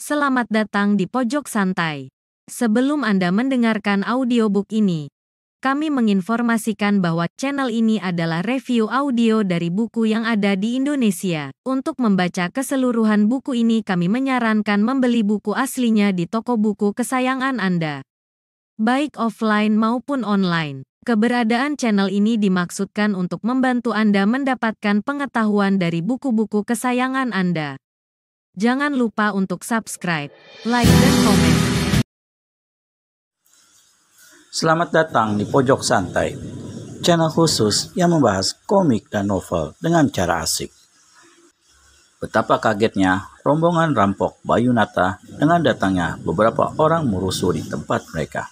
Selamat datang di Pojok Santai. Sebelum Anda mendengarkan audiobook ini, kami menginformasikan bahwa channel ini adalah review audio dari buku yang ada di Indonesia. Untuk membaca keseluruhan buku ini, kami menyarankan membeli buku aslinya di toko buku kesayangan Anda, baik offline maupun online. Keberadaan channel ini dimaksudkan untuk membantu Anda mendapatkan pengetahuan dari buku-buku kesayangan Anda. Jangan lupa untuk subscribe, like, dan komen. Selamat datang di Pojok Santai, channel khusus yang membahas komik dan novel dengan cara asik. Betapa kagetnya rombongan rampok Bayunata dengan datangnya beberapa orang merusuh di tempat mereka.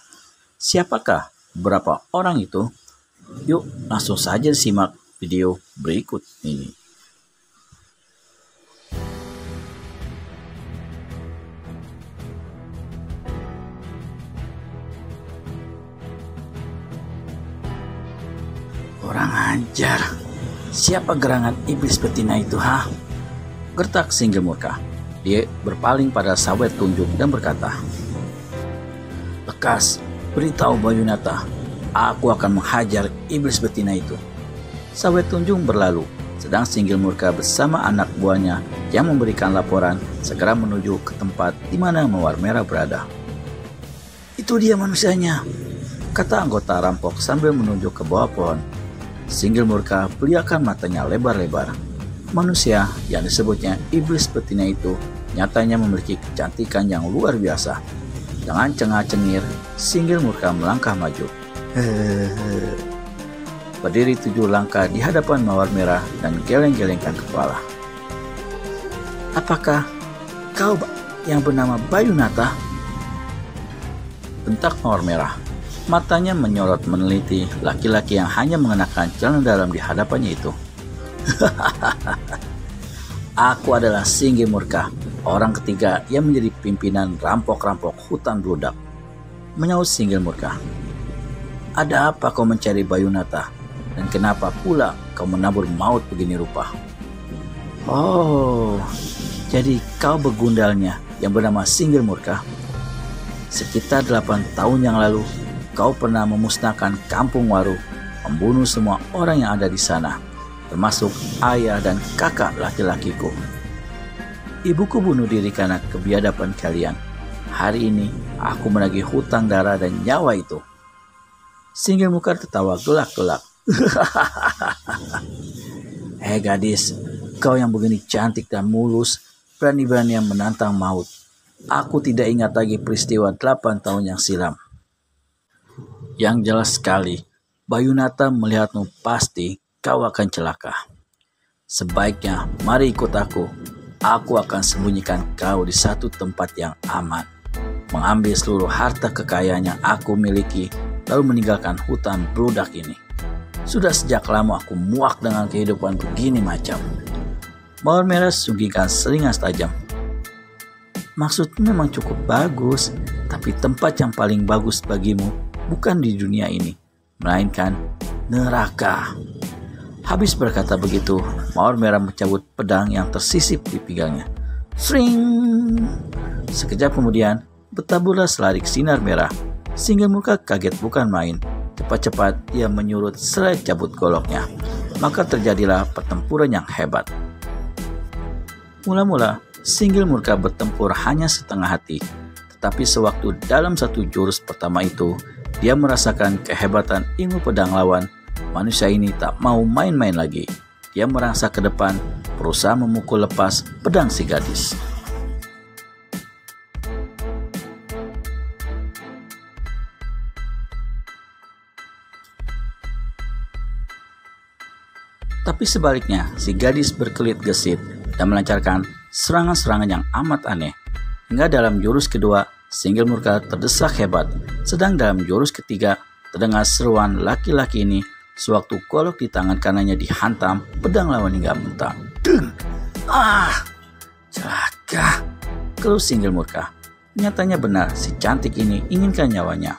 Siapakah beberapa orang itu? Yuk langsung saja simak video berikut ini. Orang ajar, siapa gerangan iblis betina itu, ha? Gertak Singgil murka. Dia berpaling pada Sawet Tunjung dan berkata, "Lekas, beritahu Bayunata, aku akan menghajar iblis betina itu." Sawet Tunjung berlalu, sedang Singgil murka bersama anak buahnya yang memberikan laporan segera menuju ke tempat di mana Mawar Merah berada. "Itu dia manusianya," kata anggota rampok sambil menunjuk ke bawah pohon. Singgil murka beliakan matanya lebar-lebar. Manusia yang disebutnya iblis betina itu nyatanya memiliki kecantikan yang luar biasa. Dengan cengar-cengir, Singgil murka melangkah maju. Berdiri 7 langkah di hadapan Mawar Merah dan geleng-gelengkan kepala. "Apakah kau yang bernama Bayunata?" bentak Mawar Merah. Matanya menyorot meneliti laki-laki yang hanya mengenakan celana dalam di hadapannya itu. "Aku adalah Singgil murka, orang ketiga yang menjadi pimpinan rampok-rampok hutan bludak," menyaut Singgil murka. "Ada apa kau mencari Bayunata? Dan kenapa pula kau menabur maut begini rupa?" "Oh, jadi kau begundalnya yang bernama Singgil murka. Sekitar 8 tahun yang lalu, kau pernah memusnahkan kampung Waru, membunuh semua orang yang ada di sana, termasuk ayah dan kakak laki-lakiku. Ibuku bunuh diri karena kebiadaban kalian. Hari ini aku menagih hutang darah dan nyawa itu." Singgil murka tertawa gelak-gelak. Gadis, kau yang begini cantik dan mulus, berani-berani yang menantang maut. Aku tidak ingat lagi peristiwa 8 tahun yang silam. Yang jelas sekali, Bayunata melihatmu pasti kau akan celaka. Sebaiknya mari ikut aku. Aku akan sembunyikan kau di satu tempat yang aman, mengambil seluruh harta kekayaan yang aku miliki, lalu meninggalkan hutan bludak ini. Sudah sejak lama aku muak dengan kehidupan begini macam." Mawar Merah sunggikan seringas tajam. "Maksudmu memang cukup bagus, tapi tempat yang paling bagus bagimu bukan di dunia ini, melainkan neraka." Habis berkata begitu, Mawar Merah mencabut pedang yang tersisip di pinggangnya. Sring! Sekejap kemudian, bertaburlah selarik sinar merah. Singgil murka kaget bukan main. Cepat-cepat ia menyurut serai cabut goloknya. Maka terjadilah pertempuran yang hebat. Mula-mula, Singgil murka bertempur hanya setengah hati. Tetapi sewaktu dalam satu jurus pertama itu, dia merasakan kehebatan ilmu pedang lawan. Manusia ini tak mau main-main lagi. Dia merangsak ke depan, berusaha memukul lepas pedang si gadis. Tapi sebaliknya, si gadis berkelit gesit dan melancarkan serangan-serangan yang amat aneh. Hingga dalam jurus kedua, Singgil murka terdesak hebat. Sedang dalam jurus ketiga, terdengar seruan laki-laki ini sewaktu golok di tangan kanannya dihantam pedang lawan hingga mental. Deng! "Ah, celaka!" keluh Singgil murka. Nyatanya benar, si cantik ini inginkan nyawanya.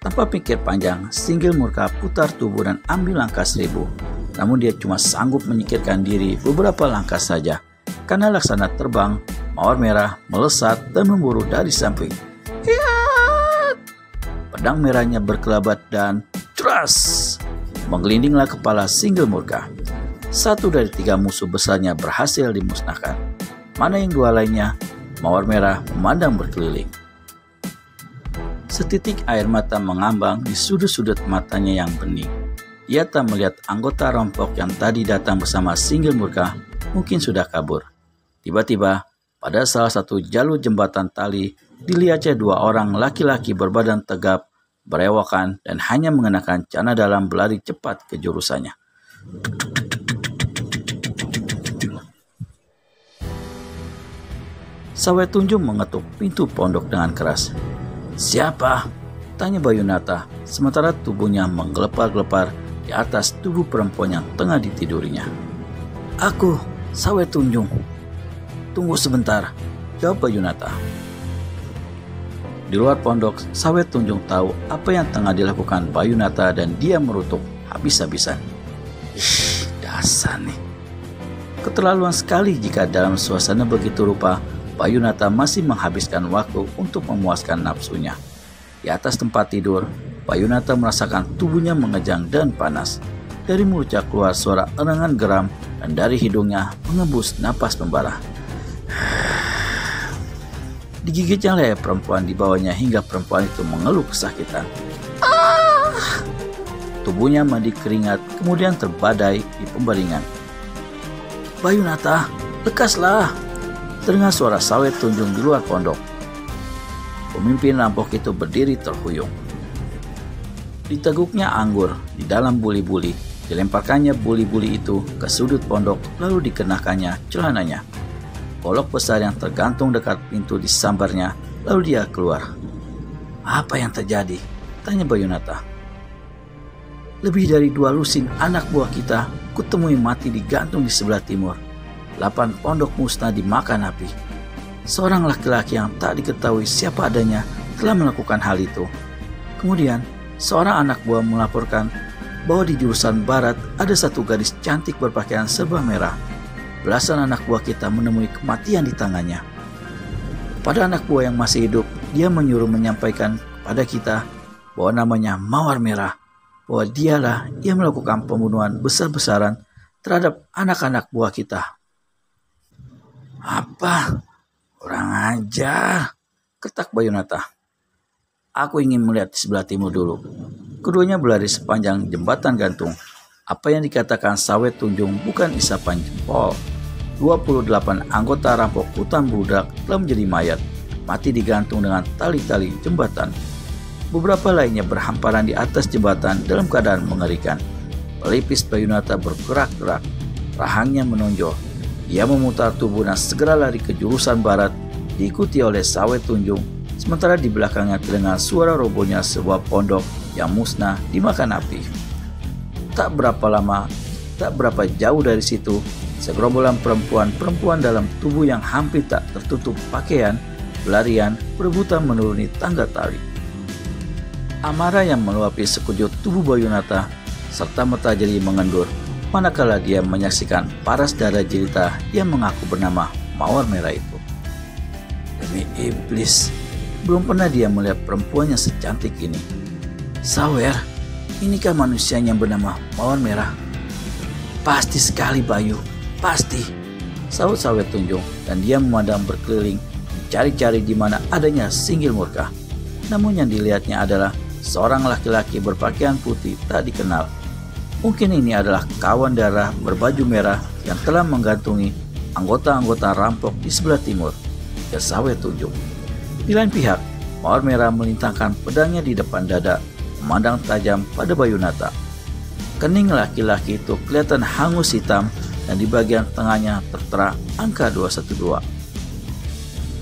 Tanpa pikir panjang, Singgil murka putar tubuh dan ambil langkah 1000. Namun dia cuma sanggup menyingkirkan diri beberapa langkah saja. Karena laksana terbang, Mawar merah melesat dan memburu dari samping. Hiat! Pedang merahnya berkelabat dan tras! Menggelindinglah kepala Single Murka. 1 dari 3 musuh besarnya berhasil dimusnahkan. Mana yang 2 lainnya? Mawar merah memandang berkeliling. Setitik air mata mengambang di sudut-sudut matanya yang bening. Ia tak melihat anggota rampok yang tadi datang bersama Single Murka mungkin sudah kabur. Tiba-tiba, pada salah satu jalur jembatan tali, dilihatnya 2 orang laki-laki berbadan tegap, berewokan, dan hanya mengenakan celana dalam berlari cepat ke jurusannya. Sawet Tunjung mengetuk pintu pondok dengan keras. "Siapa?" tanya Bayunata, sementara tubuhnya menggelepar-gelepar di atas tubuh perempuan yang tengah ditidurinya. "Aku, Sawet Tunjung." "Tunggu sebentar," jawab Bayunata. Di luar pondok, Sawet Tunjung tahu apa yang tengah dilakukan Bayunata dan dia merutuk habis-habisan. "Ih, dasar nih. Keterlaluan sekali jika dalam suasana begitu rupa Bayunata masih menghabiskan waktu untuk memuaskan nafsunya." Di atas tempat tidur, Bayunata merasakan tubuhnya mengejang dan panas. Dari mulutnya keluar suara erengan geram dan dari hidungnya mengembus napas membara. Digigitnya leher perempuan di bawahnya hingga perempuan itu mengeluh kesakitan. Tubuhnya mandi keringat kemudian terbadai di pembaringan. "Bayunata, lekaslah!" Terdengar suara Sawet Tunjung di luar pondok. Pemimpin rampok itu berdiri terhuyung. Diteguknya anggur di dalam buli-buli, dilemparkannya buli-buli itu ke sudut pondok lalu dikenakannya celananya. Golok besar yang tergantung dekat pintu disambarnya, lalu dia keluar. "Apa yang terjadi?" tanya Bayunata. "Lebih dari 2 lusin anak buah kita kutemui mati digantung di sebelah timur. 8 pondok musnah dimakan api. Seorang laki-laki yang tak diketahui siapa adanya telah melakukan hal itu. Kemudian, seorang anak buah melaporkan bahwa di jurusan barat ada satu gadis cantik berpakaian serba merah. Belasan anak buah kita menemui kematian di tangannya. Pada anak buah yang masih hidup, dia menyuruh menyampaikan kepada kita bahwa namanya Mawar Merah, bahwa dialah yang melakukan pembunuhan besar-besaran terhadap anak-anak buah kita." "Apa? Kurang ajar," ketak Bayunata. "Aku ingin melihat di sebelah timur dulu." Keduanya berlari sepanjang jembatan gantung. Apa yang dikatakan Sawet Tunjung bukan isapan jempol. 28 anggota rampok hutan budak telah menjadi mayat, mati digantung dengan tali-tali jembatan. Beberapa lainnya berhamparan di atas jembatan dalam keadaan mengerikan. Pelipis Bayunata bergerak-gerak, rahangnya menonjol. Ia memutar tubuh dan segera lari ke jurusan barat, diikuti oleh Sawet Tunjung, sementara di belakangnya terdengar suara robohnya sebuah pondok yang musnah dimakan api. Tak berapa jauh dari situ, segerombolan perempuan dalam tubuh yang hampir tak tertutup pakaian, berlarian, berebutan menuruni tangga tali. Amarah yang meluapi sekujur tubuh Bayunata, serta mata jadi mengendur, manakala dia menyaksikan paras darah jelita yang mengaku bernama Mawar Merah itu. Demi iblis, belum pernah dia melihat perempuan yang secantik ini. "Sawer, inikah manusia yang bernama Mawar Merah?" "Pasti sekali Bayu, pasti," sahut Sawet Tunjung, dan dia memandang berkeliling, mencari-cari di mana adanya Single Murka. Namun yang dilihatnya adalah seorang laki-laki berpakaian putih tak dikenal. Mungkin ini adalah kawan darah berbaju merah yang telah menggantungi anggota-anggota rampok di sebelah timur, ya Sawet Tunjung. Di lain pihak, Mawar Merah melintangkan pedangnya di depan dada, memandang tajam pada Bayunata. Kening laki-laki itu kelihatan hangus hitam dan di bagian tengahnya tertera angka 212.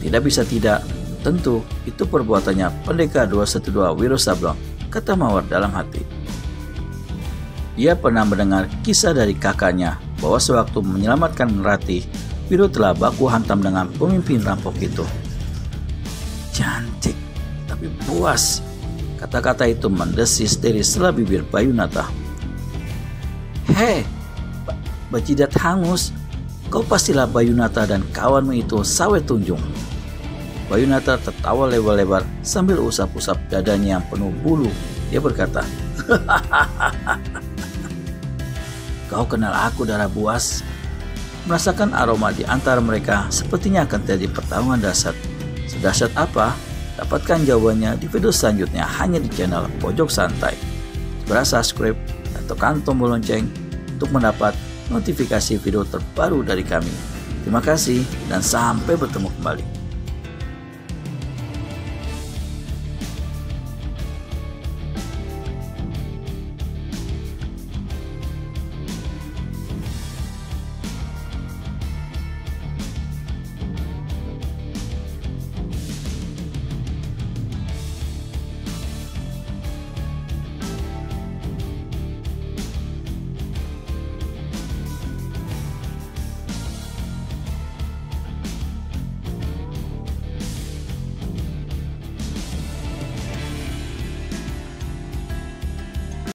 Tidak bisa tidak, tentu itu perbuatannya Pendekar 212 Wiro Sableng, kata Mawar dalam hati. Ia pernah mendengar kisah dari kakaknya bahwa sewaktu menyelamatkan Rati, Wiro telah baku hantam dengan pemimpin rampok itu. "Cantik, tapi puas," kata-kata itu mendesis dari sela bibir Bayunata. "Hei, bajidat hangus, Kau pastilah Bayunata dan kawanmu itu sawe tunjung. Bayunata tertawa lebar-lebar sambil usap-usap dadanya yang penuh bulu. Dia berkata, "Kau kenal aku, darah buas?" Merasakan aroma di antara mereka, sepertinya akan terjadi pertarungan dahsyat. Sedahsyat apa? Dapatkan jawabannya di video selanjutnya hanya di channel Pojok Santai. Segera subscribe dan tekan tombol lonceng untuk mendapat notifikasi video terbaru dari kami. Terima kasih dan sampai bertemu kembali.